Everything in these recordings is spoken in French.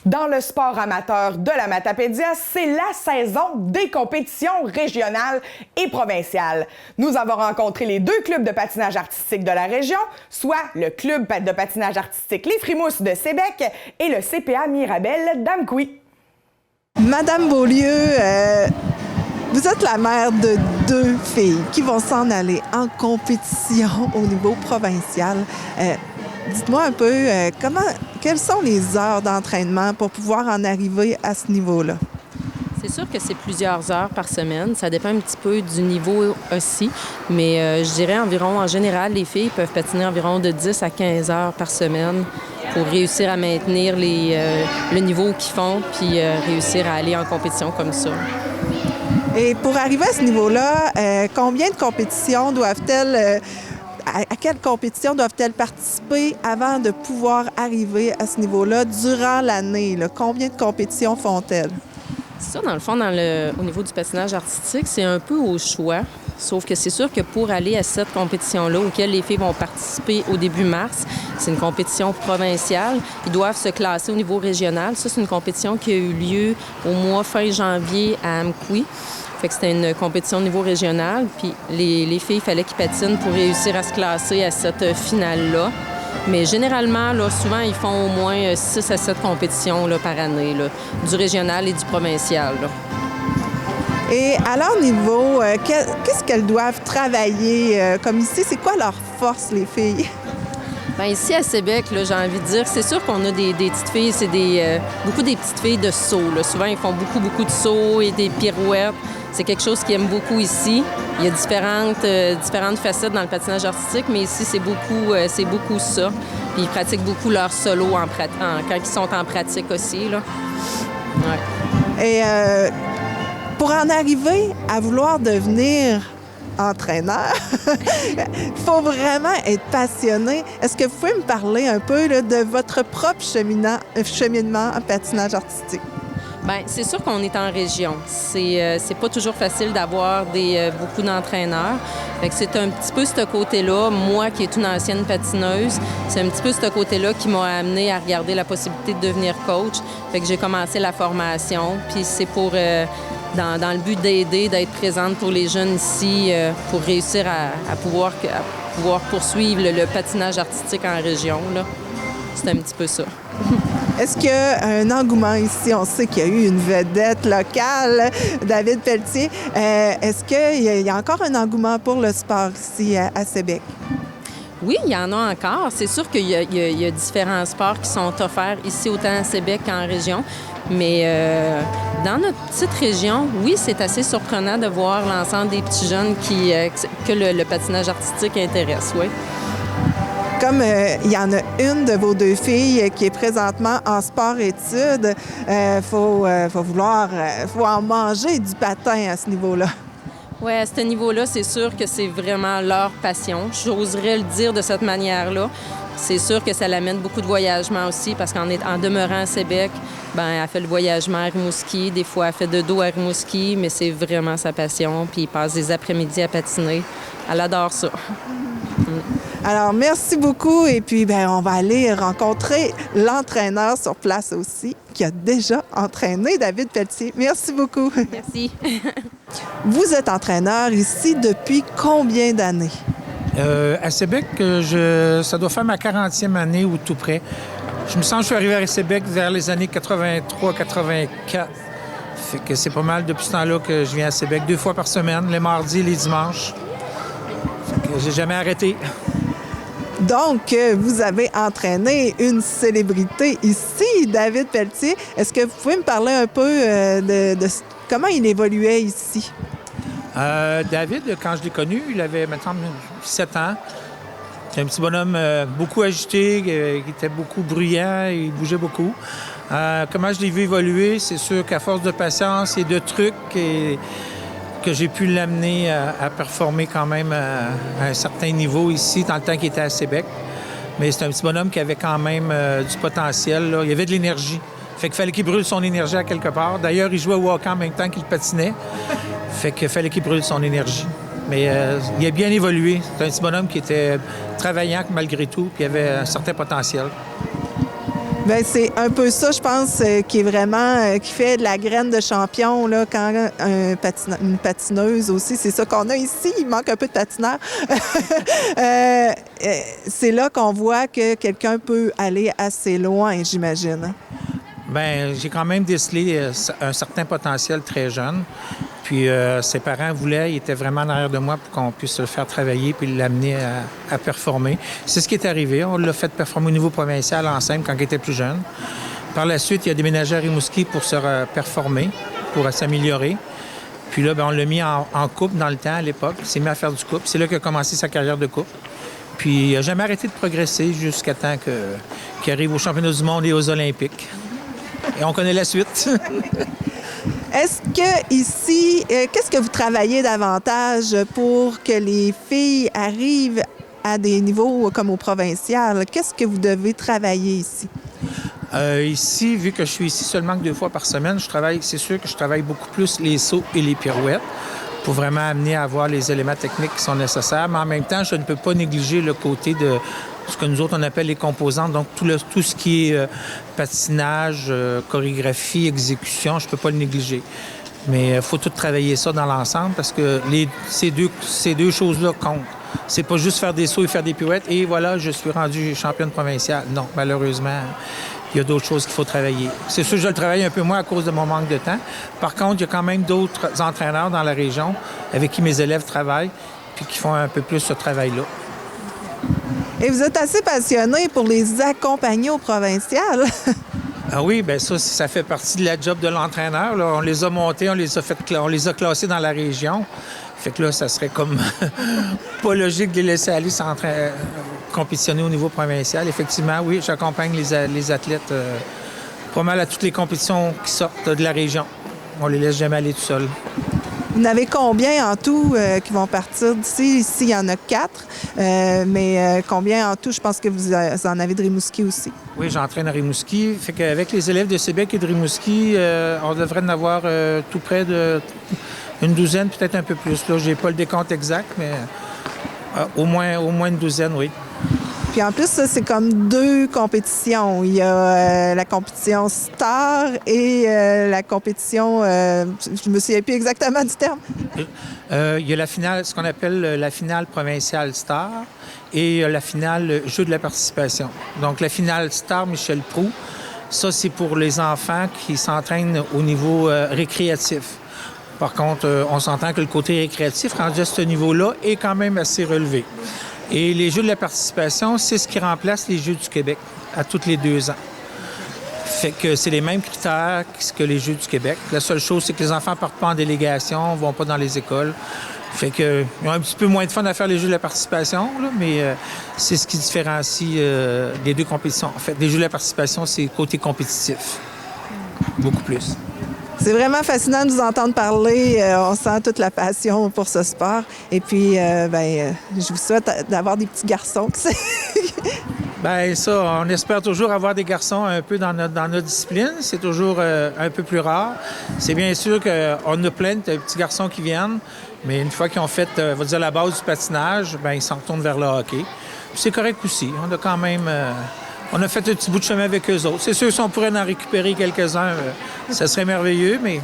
Dans le sport amateur de la Matapédia, c'est la saison des compétitions régionales et provinciales. Nous avons rencontré les deux clubs de patinage artistique de la région, soit le club de patinage artistique Les Frimousses de Sébec et le CPA Mirabel d'Amqui. Madame Beaulieu, vous êtes la mère de deux filles qui vont s'en aller en compétition au niveau provincial. Dites-moi un peu, quelles sont les heures d'entraînement pour pouvoir en arriver à ce niveau-là? C'est sûr que c'est plusieurs heures par semaine. Ça dépend un petit peu du niveau aussi. Mais je dirais environ, en général, les filles peuvent patiner environ de 10 à 15 heures par semaine pour réussir à maintenir le niveau qu'ils font puis réussir à aller en compétition comme ça. Et pour arriver à ce niveau-là, combien de compétitions doivent-elles... À quelle compétition doivent-elles participer avant de pouvoir arriver à ce niveau-là durant l'année? Combien de compétitions font-elles? Ça, dans le fond, au niveau du patinage artistique, c'est un peu au choix. Sauf que c'est sûr que pour aller à cette compétition-là, auquel les filles vont participer au début mars, c'est une compétition provinciale. Ils doivent se classer au niveau régional. Ça, c'est une compétition qui a eu lieu au mois fin janvier à Amqui. Fait que c'était une compétition au niveau régional. Puis les filles, il fallait qu'ils patinent pour réussir à se classer à cette finale-là. Mais généralement, là, souvent, ils font au moins 6 à 7 compétitions là, par année, là, du régional et du provincial. Là. Et à leur niveau, qu'est-ce qu'elles doivent travailler? Comme ici, c'est quoi leur force, les filles? Bien, ici, à Sébec, là, j'ai envie de dire, c'est sûr qu'on a des petites filles, c'est beaucoup des petites filles de saut. Là. Souvent, ils font beaucoup de sauts et des pirouettes. C'est quelque chose qu'ils aiment beaucoup ici. Il y a différentes facettes dans le patinage artistique, mais ici, c'est beaucoup ça. Puis ils pratiquent beaucoup leur solo quand ils sont en pratique aussi. Là. Ouais. Et pour en arriver à vouloir devenir entraîneur, il faut vraiment être passionné. Est-ce que vous pouvez me parler un peu là, de votre propre cheminement en patinage artistique? Bien, c'est sûr qu'on est en région. C'est pas toujours facile d'avoir beaucoup d'entraîneurs. Fait que c'est un petit peu ce côté-là, moi qui est une ancienne patineuse, c'est un petit peu ce côté-là qui m'a amené à regarder la possibilité de devenir coach. Fait que j'ai commencé la formation, puis c'est pour dans le but d'aider, d'être présente pour les jeunes ici, pour réussir à pouvoir poursuivre le patinage artistique en région. Là. C'est un petit peu ça. Est-ce qu'il y a un engouement ici? On sait qu'il y a eu une vedette locale, David Pelletier. Est-ce qu'il y a encore un engouement pour le sport ici à Sébec? Oui, il y en a encore. C'est sûr qu'il y a différents sports qui sont offerts ici, autant à Sébec qu'en région. Mais dans notre petite région, oui, c'est assez surprenant de voir l'ensemble des petits jeunes que le patinage artistique intéresse, oui. Comme il y en a une de vos deux filles qui est présentement en sport-études, faut en manger du patin à ce niveau-là. Oui, à ce niveau-là, c'est sûr que c'est vraiment leur passion. J'oserais le dire de cette manière-là. C'est sûr que ça l'amène beaucoup de voyagement aussi, parce qu'en demeurant à Sébec, bien, elle fait le voyagement à Rimouski. Des fois, elle fait de dos à Rimouski, mais c'est vraiment sa passion. Puis, elle passe des après-midi à patiner. Elle adore ça. Alors, merci beaucoup. Et puis, on va aller rencontrer l'entraîneur sur place aussi, qui a déjà entraîné David Pelletier. Merci beaucoup. Merci. Vous êtes entraîneur ici depuis combien d'années? À Sébec, ça doit faire ma 40e année ou tout près. Je me sens que je suis arrivé à Sébec vers les années 83-84. Fait que c'est pas mal depuis ce temps-là que je viens à Sébec 2 fois par semaine, les mardis et les dimanches. Fait que j'ai jamais arrêté. Donc, vous avez entraîné une célébrité ici, David Pelletier. Est-ce que vous pouvez me parler un peu de comment il évoluait ici? David, quand je l'ai connu, il avait maintenant 7 ans. C'était un petit bonhomme beaucoup agité, qui était beaucoup bruyant, il bougeait beaucoup. Comment je l'ai vu évoluer, c'est sûr qu'à force de patience et de trucs, que j'ai pu l'amener à performer quand même à un certain niveau ici, dans le temps qu'il était à Sébec. Mais c'est un petit bonhomme qui avait quand même du potentiel. Là. Il avait de l'énergie. Fait qu'il fallait qu'il brûle son énergie à quelque part. D'ailleurs, il jouait au hockey en même temps qu'il patinait. Fait qu'il fallait qu'il brûle son énergie. Mais il a bien évolué. C'est un petit bonhomme qui était travaillant malgré tout, puis il avait un certain potentiel. Bien, c'est un peu ça, je pense, qui est vraiment, qui fait de la graine de champion, là, quand une patineuse aussi, c'est ça qu'on a ici, il manque un peu de patineurs. C'est là qu'on voit que quelqu'un peut aller assez loin, j'imagine. Bien, j'ai quand même décelé un certain potentiel très jeune. Puis ses parents voulaient, ils étaient vraiment en arrière de moi pour qu'on puisse le faire travailler puis l'amener à performer. C'est ce qui est arrivé. On l'a fait performer au niveau provincial en simple quand il était plus jeune. Par la suite, il a déménagé à Rimouski pour se performer, pour s'améliorer. Puis là, bien, on l'a mis en coupe dans le temps, à l'époque. Il s'est mis à faire du couple. C'est là qu'il a commencé sa carrière de couple. Puis il n'a jamais arrêté de progresser jusqu'à temps qu'il arrive aux championnats du monde et aux Olympiques. Et on connaît la suite. Est-ce que ici, qu'est-ce que vous travaillez davantage pour que les filles arrivent à des niveaux comme au provincial? Qu'est-ce que vous devez travailler ici? Ici, vu que je suis ici seulement que 2 fois par semaine, c'est sûr que je travaille beaucoup plus les sauts et les pirouettes pour vraiment amener à avoir les éléments techniques qui sont nécessaires. Mais en même temps, je ne peux pas négliger le côté de ce que nous autres, on appelle les composantes. Donc, tout ce qui est patinage, chorégraphie, exécution, je ne peux pas le négliger. Mais il faut tout travailler ça dans l'ensemble parce que ces deux choses-là comptent. C'est pas juste faire des sauts et faire des pirouettes et voilà, je suis rendu championne provinciale. Non, malheureusement, il y a d'autres choses qu'il faut travailler. C'est sûr que je le travaille un peu moins à cause de mon manque de temps. Par contre, il y a quand même d'autres entraîneurs dans la région avec qui mes élèves travaillent puis qui font un peu plus ce travail-là. Et vous êtes assez passionné pour les accompagner au provincial. Ah oui, bien ça fait partie de la job de l'entraîneur. Là. On les a montés, on les a classés dans la région. Fait que là, ça serait comme pas logique de les laisser aller compétitionner au niveau provincial. Effectivement, oui, j'accompagne les athlètes pas mal à toutes les compétitions qui sortent de la région. On les laisse jamais aller tout seuls. Vous en avez combien en tout qui vont partir d'ici? Ici, il y en a 4. Mais combien en tout? Je pense que vous en avez de Rimouski aussi. Oui, j'entraîne à Rimouski. Fait qu'avec les élèves de Sébec et de Rimouski, on devrait en avoir tout près d'une douzaine, peut-être un peu plus. Là, j'ai pas le décompte exact, mais au moins une douzaine, oui. Puis en plus, ça, c'est comme 2 compétitions. Il y a la compétition Star et la compétition... je me souviens plus exactement du terme. Il y a la finale, ce qu'on appelle la finale provinciale Star et la finale Jeu de la participation. Donc la finale Star Michel Proulx, ça, c'est pour les enfants qui s'entraînent au niveau récréatif. Par contre, on s'entend que le côté récréatif, rendu à ce niveau-là, est quand même assez relevé. Et les Jeux de la participation, c'est ce qui remplace les Jeux du Québec à tous les 2 ans. Fait que c'est les mêmes critères que les Jeux du Québec. La seule chose, c'est que les enfants ne partent pas en délégation, ne vont pas dans les écoles. Fait qu'ils ont un petit peu moins de fun à faire les Jeux de la participation, là, mais c'est ce qui différencie les 2 compétitions. En fait, les Jeux de la participation, c'est côté compétitif. Beaucoup plus. C'est vraiment fascinant de vous entendre parler. On sent toute la passion pour ce sport. Et puis, je vous souhaite d'avoir des petits garçons. Bien, ça, on espère toujours avoir des garçons un peu dans notre discipline. C'est toujours un peu plus rare. C'est bien sûr qu'on a plein de petits garçons qui viennent, mais une fois qu'ils ont fait, on va dire, la base du patinage, bien, ils s'en retournent vers le hockey. Puis c'est correct aussi. On a quand même... on a fait un petit bout de chemin avec eux autres. C'est sûr, si on pourrait en récupérer quelques-uns, ça serait merveilleux, mais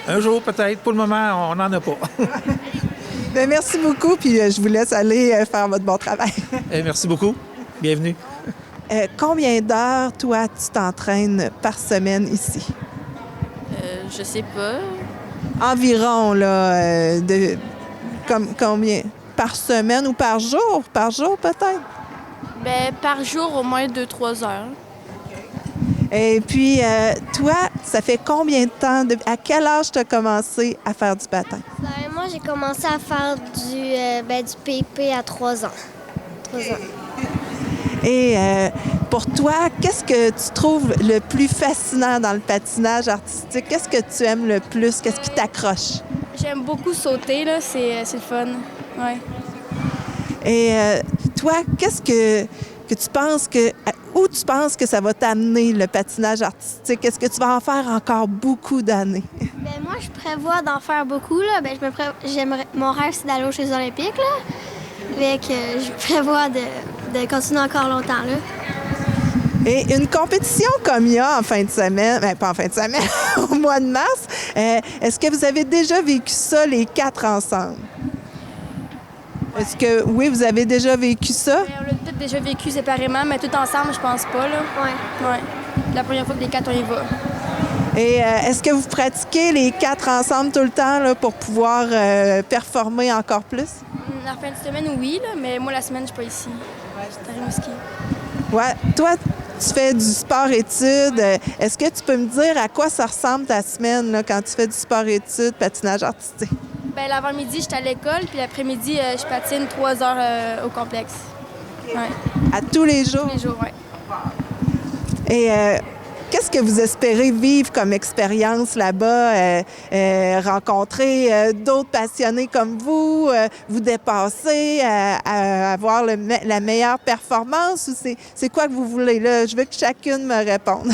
un jour peut-être. Pour le moment, on n'en a pas. Bien, merci beaucoup, puis je vous laisse aller faire votre bon travail. Merci beaucoup. Bienvenue. Combien d'heures, toi, tu t'entraînes par semaine ici? Je sais pas. Environ, là, combien? Par semaine ou par jour? Par jour, peut-être? Ben, par jour, au moins 2-3 heures. Et puis, toi, ça fait combien de temps, à quel âge tu as commencé à faire du patin? Moi, j'ai commencé à faire du PP à 3 ans. 3 ans. Et pour toi, qu'est-ce que tu trouves le plus fascinant dans le patinage artistique? Qu'est-ce que tu aimes le plus? Qu'est-ce qui t'accroche? J'aime beaucoup sauter, là. C'est le fun. Ouais. Et toi, qu'est-ce que tu penses où tu penses que ça va t'amener, le patinage artistique? Est-ce que tu vas en faire encore beaucoup d'années? Ben moi, je prévois d'en faire beaucoup, là. Ben, mon rêve, c'est d'aller aux Jeux olympiques, là. Fait que je prévois de continuer encore longtemps, là. Et une compétition comme il y a en fin de semaine, ben, pas en fin de semaine, au mois de mars, est-ce que vous avez déjà vécu ça les 4 ensemble? Est-ce que, oui, vous avez déjà vécu ça? On l'a peut-être déjà vécu séparément, mais tout ensemble, je pense pas, là. Ouais. La première fois que les 4, on y va. Et est-ce que vous pratiquez les 4 ensemble tout le temps là, pour pouvoir performer encore plus? La fin de semaine, oui, là, mais moi, la semaine, je suis pas ici. Je suis à Rimouski. Ouais. Toi, tu fais du sport-études. Est-ce que tu peux me dire à quoi ça ressemble ta semaine là, quand tu fais du sport-études, patinage artistique? Bien, l'avant-midi, j'étais à l'école, puis l'après-midi, je patine 3 heures au complexe. Ouais. À tous les jours? Tous les jours, oui. Et qu'est-ce que vous espérez vivre comme expérience là-bas? Rencontrer d'autres passionnés comme vous, vous dépasser, à avoir la meilleure performance? Ou c'est quoi que vous voulez là? Je veux que chacune me réponde.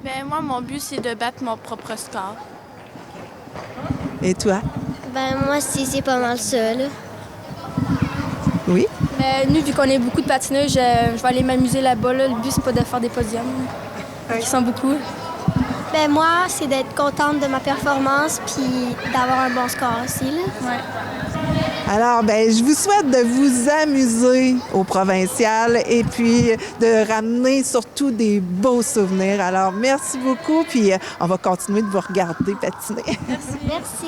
Bien, moi, mon but, c'est de battre mon propre score. Et toi? Ben moi, c'est pas mal ça, là. Oui? Mais nous, vu qu'on est beaucoup de patineurs, je vais aller m'amuser là-bas. Là. Le but, c'est pas de faire des podiums. Ils sont beaucoup. Ben moi, c'est d'être contente de ma performance puis d'avoir un bon score aussi, là. Ouais. Alors, ben, je vous souhaite de vous amuser au provincial et puis de ramener surtout des beaux souvenirs. Alors, merci beaucoup, puis on va continuer de vous regarder patiner. Merci.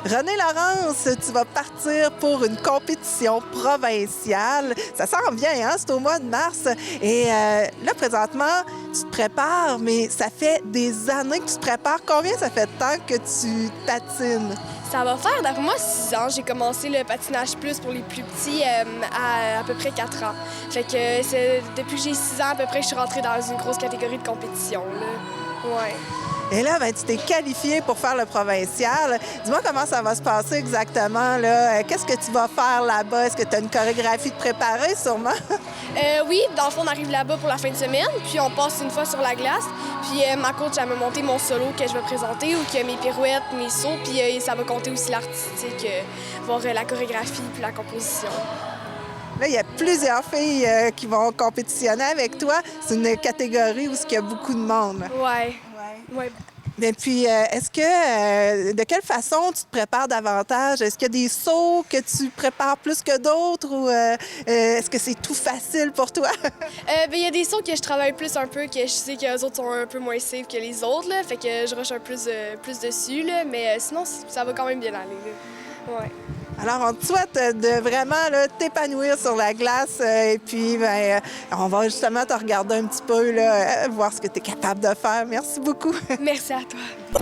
René Laurence, tu vas partir pour une compétition provinciale. Ça s'en vient, hein? C'est au mois de mars. Et là, présentement, tu te prépares, mais ça fait des années que tu te prépares. Combien ça fait de temps que tu patines? Ça va faire, d'après moi, 6 ans. J'ai commencé le patinage plus pour les plus petits à peu près 4 ans. Fait que depuis que j'ai 6 ans, à peu près, je suis rentrée dans une grosse catégorie de compétition, là. Ouais. Et là, ben, tu t'es qualifié pour faire le provincial. Dis-moi comment ça va se passer exactement, là. Qu'est-ce que tu vas faire là-bas? Est-ce que tu as une chorégraphie de préparée, sûrement? Oui, dans le fond, on arrive là-bas pour la fin de semaine, puis on passe une fois sur la glace. Puis ma coach, elle m'a monté mon solo que je vais présenter, ou que mes pirouettes, mes sauts, puis ça va compter aussi l'artistique, voir la chorégraphie puis la composition. Là, il y a plusieurs filles qui vont compétitionner avec toi. C'est une catégorie où il y a beaucoup de monde. Ouais. Et puis, est-ce que, de quelle façon tu te prépares davantage? Est-ce qu'il y a des sauts que tu prépares plus que d'autres ou est-ce que c'est tout facile pour toi? Il y a des sauts que je travaille plus un peu, que je sais que les autres sont un peu moins safe que les autres, là, fait que je rush un peu plus dessus, là, mais sinon, ça va quand même bien aller. Là. Ouais. Alors, on te souhaite de vraiment là, t'épanouir sur la glace et puis ben, on va justement te regarder un petit peu, là, voir ce que tu es capable de faire. Merci beaucoup. Merci à toi.